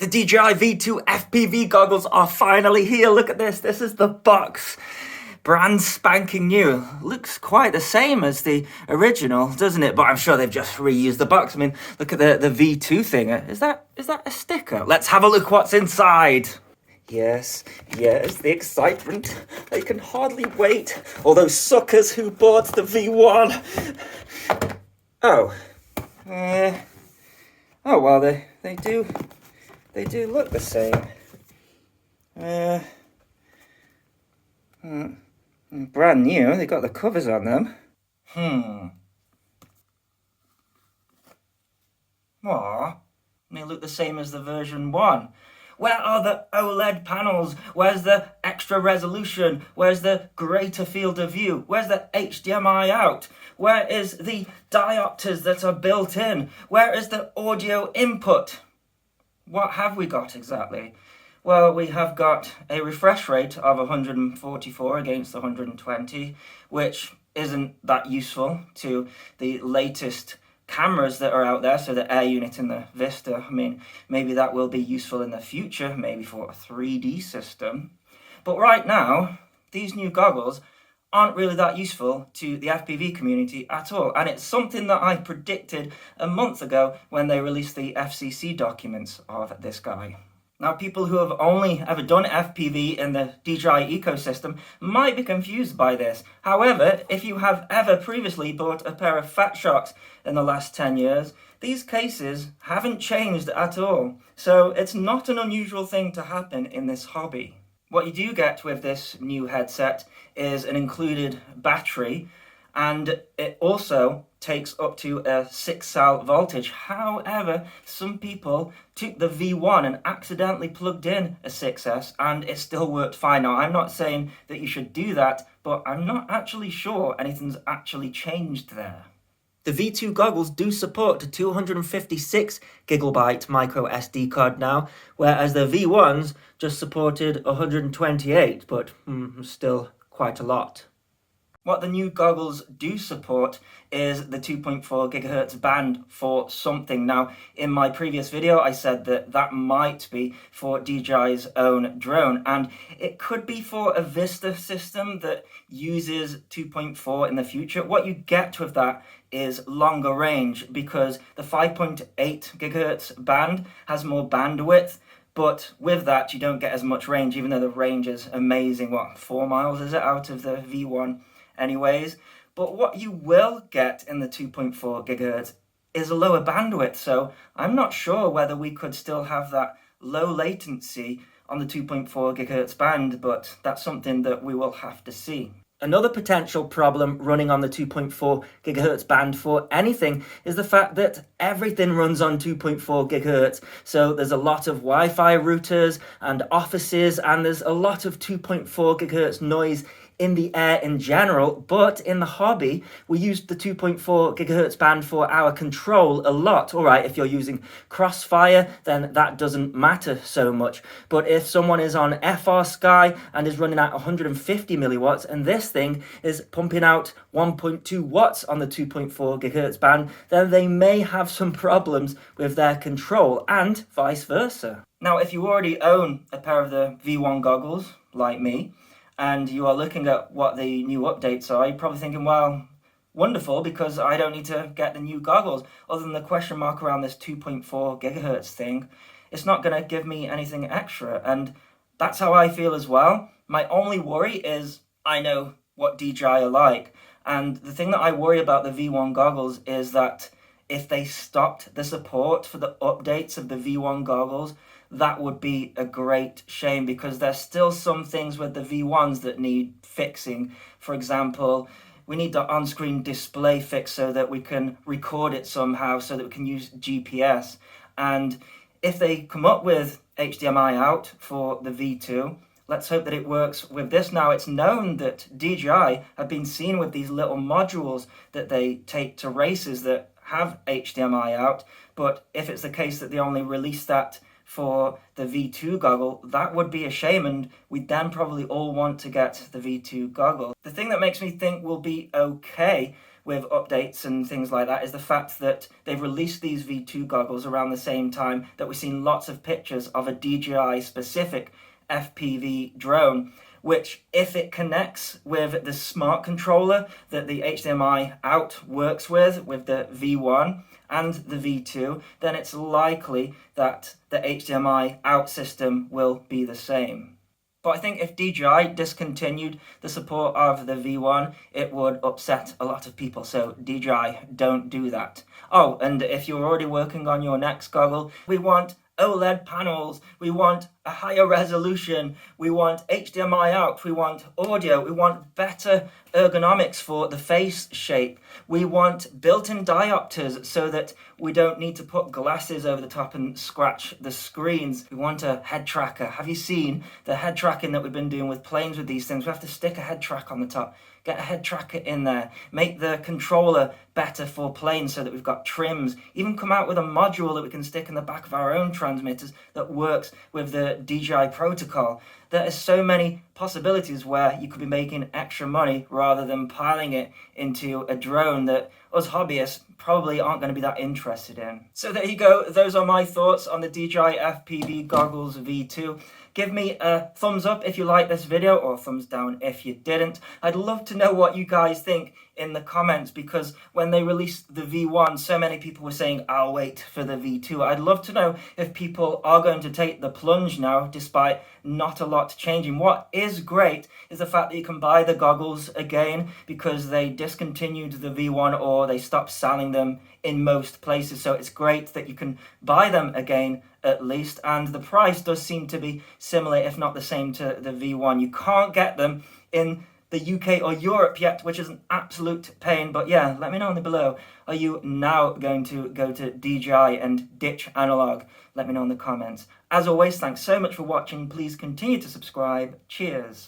The DJI V2 FPV goggles are finally here. Look at this. This is the box. Brand spanking new. Looks quite the same as the original, doesn't it? But I'm sure they've just reused the box. I mean, look at the V2 thing. Is that a sticker? Let's have a look what's inside. Yes, the excitement. I can hardly wait. All those suckers who bought the V1. Oh. Oh, well, they do look the same. Brand new. They got the covers on them. Aw, they look the same as the version 1. Where are the OLED panels? Where's the extra resolution? Where's the greater field of view? Where's the HDMI out? Where is the diopters that are built in? Where is the audio input? What have we got exactly? Well, we have got a refresh rate of 144 against 120, which isn't that useful to the latest cameras that are out there, so the Air Unit and the Vista. I mean, maybe that will be useful in the future, maybe for a 3D system. But right now, these new goggles aren't really that useful to the FPV community at all. And it's something that I predicted a month ago when they released the FCC documents of this guy. Now, people who have only ever done FPV in the DJI ecosystem might be confused by this. However, if you have ever previously bought a pair of Fat Sharks in the last 10 years, these cases haven't changed at all. So it's not an unusual thing to happen in this hobby. What you do get with this new headset is an included battery, and it also takes up to a 6 volt voltage. However, some people took the V1 and accidentally plugged in a 6S and it still worked fine. Now, I'm not saying that you should do that, but I'm not actually sure anything's actually changed there. The V2 goggles do support a 256 gigabyte micro SD card now, whereas the V1s just supported 128, but still quite a lot. What the new goggles do support is the 2.4 gigahertz band for something. Now, in my previous video, I said that that might be for DJI's own drone, and it could be for a Vista system that uses 2.4 in the future. What you get with that is longer range, because the 5.8 gigahertz band has more bandwidth. But with that, you don't get as much range, even though the range is amazing. What, 4 miles is it out of the V1 anyways? But what you will get in the 2.4 gigahertz is a lower bandwidth. So I'm not sure whether we could still have that low latency on the 2.4 gigahertz band, but that's something that we will have to see. Another potential problem running on the 2.4 gigahertz band for anything is the fact that everything runs on 2.4 gigahertz. So there's a lot of Wi-Fi routers and offices, and there's a lot of 2.4 gigahertz noise in the air in general, but in the hobby, we used the 2.4 gigahertz band for our control a lot. All right, if you're using Crossfire, then that doesn't matter so much. But if someone is on FrSky and is running at 150 milliwatts, and this thing is pumping out 1.2 watts on the 2.4 gigahertz band, then they may have some problems with their control, and vice versa. Now, if you already own a pair of the V1 goggles, like me, and you are looking at what the new updates are, you're probably thinking, well, wonderful, because I don't need to get the new goggles. Other than the question mark around this 2.4 gigahertz thing, it's not going to give me anything extra. And that's how I feel as well. My only worry is I know what DJI are like. And the thing that I worry about the V1 goggles is that if they stopped the support for the updates of the V1 goggles, that would be a great shame, because there's still some things with the V1s that need fixing. For example, we need the on-screen display fixed so that we can record it somehow, so that we can use GPS. And if they come up with HDMI out for the V2, let's hope that it works with this. Now, it's known that DJI have been seen with these little modules that they take to races that have HDMI out, but if it's the case that they only release that for the V2 goggle, that would be a shame, and we'd then probably all want to get the V2 goggle. The thing that makes me think we'll be okay with updates and things like that is the fact that they've released these V2 goggles around the same time that we've seen lots of pictures of a DJI specific FPV drone, which if it connects with the smart controller that the HDMI out works with the V1 and the V2, then it's likely that the HDMI out system will be the same. But I think if DJI discontinued the support of the V1, it would upset a lot of people. So DJI, don't do that. Oh, and if you're already working on your next goggle, we want OLED panels, we want a higher resolution, we want HDMI out, we want audio, we want better ergonomics for the face shape, we want built-in diopters so that we don't need to put glasses over the top and scratch the screens. We want a head tracker. Have you seen the head tracking that we've been doing with planes with these things? We have to stick a head track on the top. Get a head tracker in there, make the controller better for planes so that we've got trims, even come out with a module that we can stick in the back of our own transmitters that works with the DJI protocol. There are so many possibilities where you could be making extra money rather than piling it into a drone that us hobbyists probably aren't going to be that interested in. So there you go, those are my thoughts on the DJI FPV Goggles V2. Give me a thumbs up if you liked this video, or a thumbs down if you didn't. I'd love to know what you guys think in the comments, because when they released the V1, so many people were saying, I'll wait for the V2. I'd love to know if people are going to take the plunge now, despite not a lot changing. What is great is the fact that you can buy the goggles again, because they discontinued the V1 or they stopped selling them in most places. So it's great that you can buy them again at least, and the price does seem to be similar, if not the same, to the V1. You can't get them in the UK or Europe yet, which is an absolute pain. But yeah, let me know below. Are you now going to go to DJI and ditch analog? Let me know in the comments. As always, thanks so much for watching. Please continue to subscribe. Cheers.